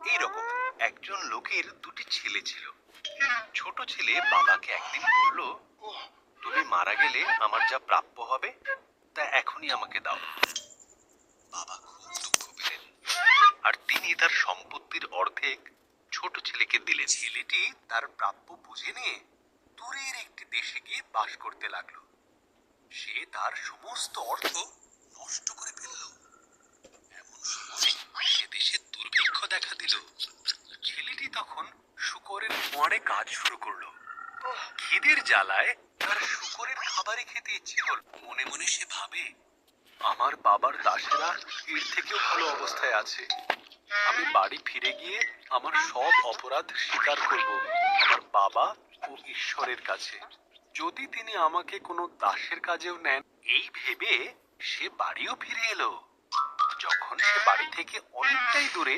এইরকম। একজন লোকের দুটি ছেলে ছিল। ছোট ছেলে বাবাকে একদিন বলল, তুমি মারা গেলে আমার যা প্রাপ্য হবে তা এখনই আমাকে দাও। বাবা খুব দুঃখ পেলেন আর তিনি তার সম্পত্তির অর্ধেক ছোট ছেলেকে দিলেন। ছেলেটি তার প্রাপ্য বুঝে নিয়ে দূরের একটি দেশে গিয়ে বাস করতে লাগলো। সে তার সমস্ত অর্থ নষ্ট করে ফেলল। এমন সময় সে দেশে দুর্ভিক্ষ দেখা দিল। ছেলেটি তখন শূকরের খোঁয়াড়ে কাজ শুরু করলো। খিদের জ্বালায় তার শূকরের খাবারই খেতে ইচ্ছে হল। মনে মনে সে ভাবে, আমার বাবার দাসেরা এর থেকেও ভালো অবস্থায় আছে। আমি বাড়ি ফিরে গিয়ে আমার সব অপরাধ স্বীকার করব আমার বাবা ও ঈশ্বরের কাছে। যদি তিনি আমাকে কোনো দাসের কাজেও নেন। এই ভেবে সে বাড়িও ফিরে এলো। যখন সে বাড়ি থেকে অনেকটাই দূরে,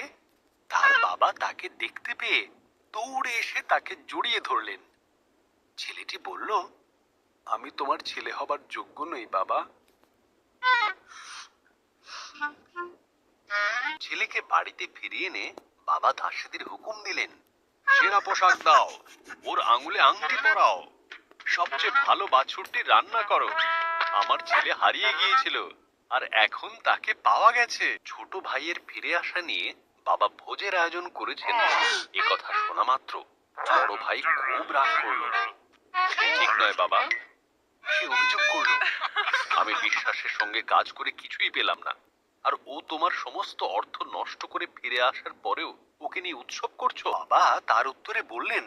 তার বাবা তাকে দেখতে পেয়ে দৌড়ে এসে তাকে জড়িয়ে ধরলেন। ছেলেটি বলল, আমি তোমার ছেলে হবার যোগ্য নই বাবা। ছেলেকে বাড়িতে ফিরিয়ে এনে বাবা দাসীদের হুকুম দিলেন, সেরা পোশাক দাও, ওর আঙুলে আংটি পরাও, সবচেয়ে ভালো বাছুরটি রান্না করো। আমার ছেলে হারিয়ে গিয়েছিল আর এখন তাকে পাওয়া গেছে। ছোট ভাইয়ের ফিরে আসা নিয়ে বাবা ভোজের আয়োজন করেছেন। এ কথা শোনা মাত্র বড় ভাই খুব রাগ করল। ঠিক নয় বাবা, সে অভিযোগ করল, আমি বিশ্বাসের সঙ্গে কাজ করে কিছুই পেলাম না, আর ও তোমার সমস্ত অর্থ নষ্ট করে ফিরে আসার পরেও ওকে নিয়ে উৎসব করছো। বাবা তার উত্তরে বললেন,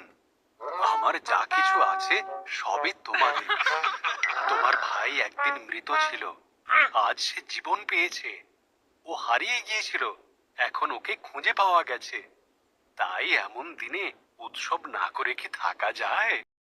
আমার যা কিছু আছে সবই তোমাদের। তোমার ভাই একদিন মৃত ছিল, আজ সে জীবন পেয়েছে। ও হারিয়ে গিয়েছিল, এখন ওকে খুঁজে পাওয়া গেছে। তাই এমন দিনে উৎসব না করে কি থাকা যায়?